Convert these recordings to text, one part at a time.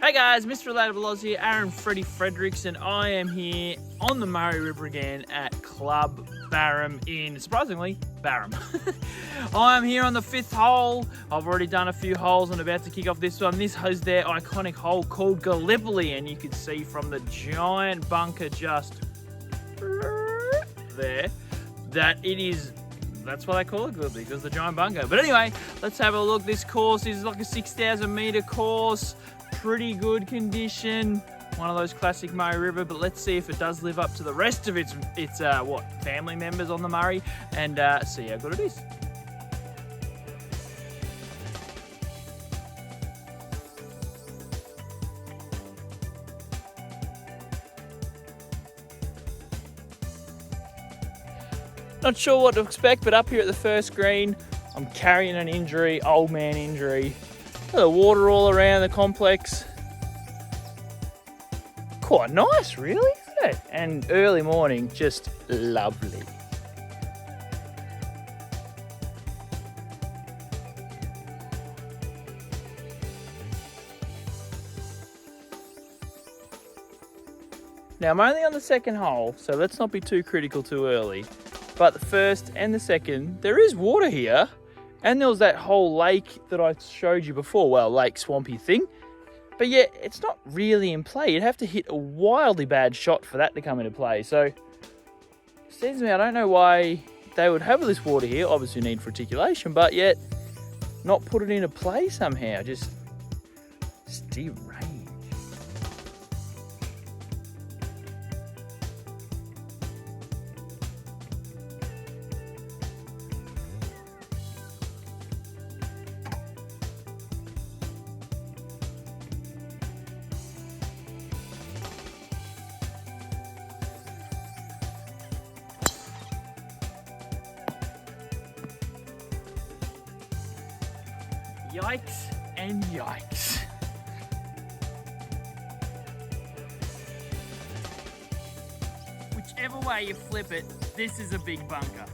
Hey guys, Mr. Relatable Oz here, Aaron Freddie Fredericks, and I am here on the Murray River again at Club Barham in, surprisingly, Barham. I'm here on the 5th hole. I've already done a few holes. I'm about to kick off this one. This is their iconic hole called Gallipoli, and you can see from the giant bunker just there that it is, that's why they call it Gallipoli, because the giant bunker. But anyway, let's have a look. This course is like a 6,000 meter course. Pretty good condition, one of those classic Murray River, but let's see if it does live up to the rest of its family members on the Murray, and see how good it is. Not sure what to expect, but up here at the first green, I'm carrying an injury, old man injury. The water all around the complex. Quite nice, really, isn't it? And early morning, just lovely. Now, I'm only on the second hole, so let's not be too critical too early. But the first and the second, there is water here. And there was that whole lake that I showed you before, well, lake swampy thing. But yeah, it's not really in play. You'd have to hit a wildly bad shot for that to come into play. So, seems to me, I don't know why they would have this water here. Obviously need for articulation, but yet not put it into play somehow. Just deranged. Yikes and yikes. Whichever way you flip it, this is a big bunker.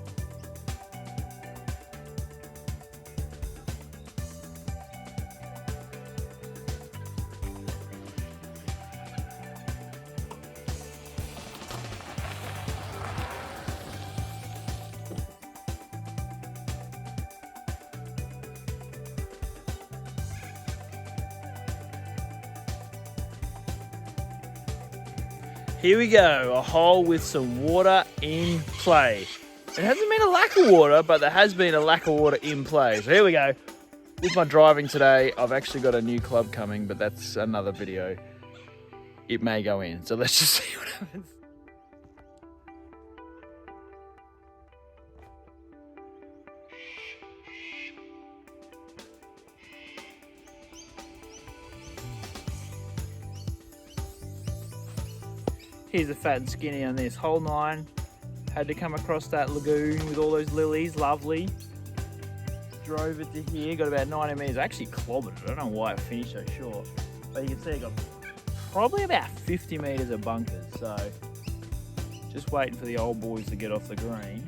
Here we go, a hole with some water in play. It hasn't been a lack of water, but there has been a lack of water in play. So here we go. With my driving today, I've actually got a new club coming, but that's another video. It may go in, so let's just see what happens. Here's the fat and skinny on this. Hole 9. Had to come across that lagoon with all those lilies. Lovely. Drove it to here. Got about 90 metres. I actually clobbered it. I don't know why it finished so short. But you can see I got probably about 50 metres of bunkers. So just waiting for the old boys to get off the green.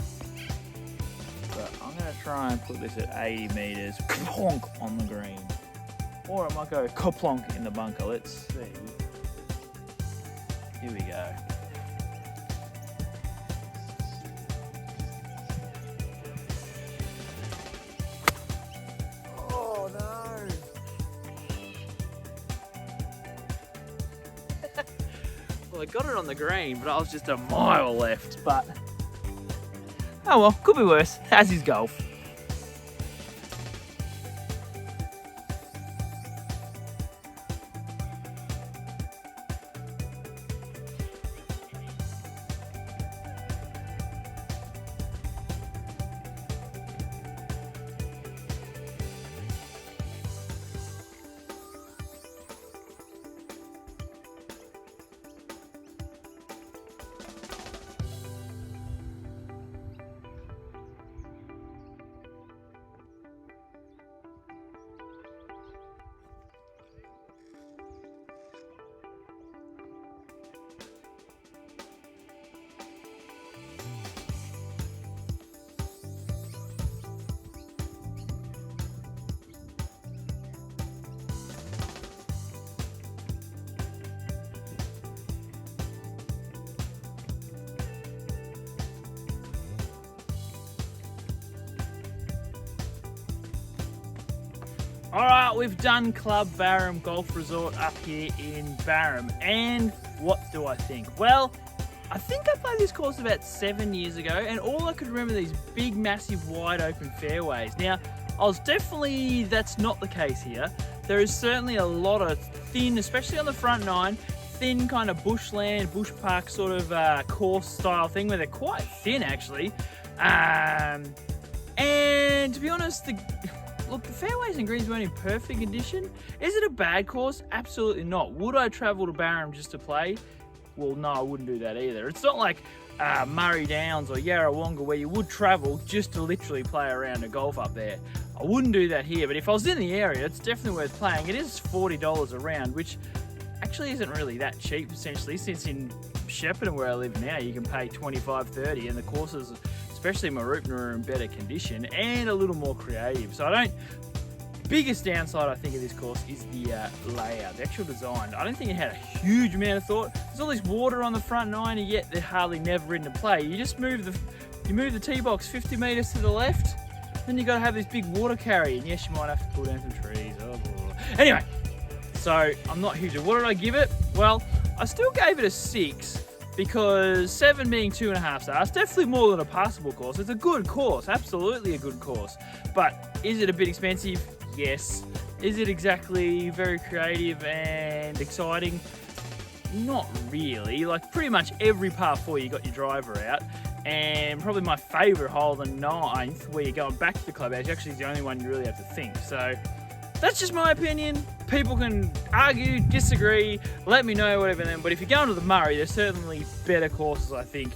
But I'm going to try and put this at 80 metres. Kaplonk on the green. Or I might go kaplonk in the bunker. Let's see. Here we go. Oh no! Well, I got it on the green, but I was just a mile left. But oh well, could be worse. As is golf. All right, we've done Club Barham Golf Resort up here in Barham, and what do I think? Well, I think I played this course about 7 years ago, and all I could remember these big, massive, wide open fairways. Now, that's not the case here. There is certainly a lot of thin, especially on the front nine, thin kind of bushland, bush park sort of course style thing where they're quite thin actually. And to be honest, look, the fairways and greens weren't in perfect condition. Is it a bad course? Absolutely not. Would I travel to Barham just to play? Well, no, I wouldn't do that either. It's not like Murray Downs or Yarrawonga where you would travel just to literally play around a golf up there. I wouldn't do that here, but if I was in the area, it's definitely worth playing. It is $40 a round, which actually isn't really that cheap, essentially, since in Shepparton, where I live now, you can pay $25, $30, and the courses, especially Mooroopna, are in better condition and a little more creative. So biggest downside I think of this course is the layout, the actual design. I don't think it had a huge amount of thought. There's all this water on the front nine, and yet they're hardly never into play. You just move the tee box 50 metres to the left, then you got to have this big water carry, and yes, you might have to pull down some trees. Oh, blah, blah. Anyway, so I'm not huge. What did I give it? Well, I still gave it a 6 because 7 being 2.5 stars, definitely more than a passable course. It's a good course, absolutely a good course. But is it a bit expensive? Yes. Is it exactly very creative and exciting? Not really. Like pretty much every par 4 you got your driver out, and probably my favourite hole, the 9th, where you're going back to the clubhouse, actually is the only one you really have to think. So that's just my opinion. People can argue, disagree, let me know, whatever then. But if you're going to the Murray, there's certainly better courses, I think,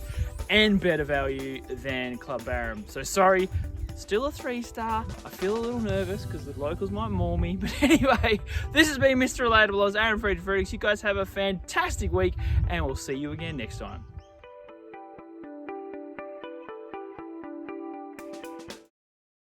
and better value than Club Barham. So sorry, still a 3-star. I feel a little nervous because the locals might maul me. But anyway, this has been Mr. Relatable. I was Aaron Fredericks. You guys have a fantastic week, and we'll see you again next time.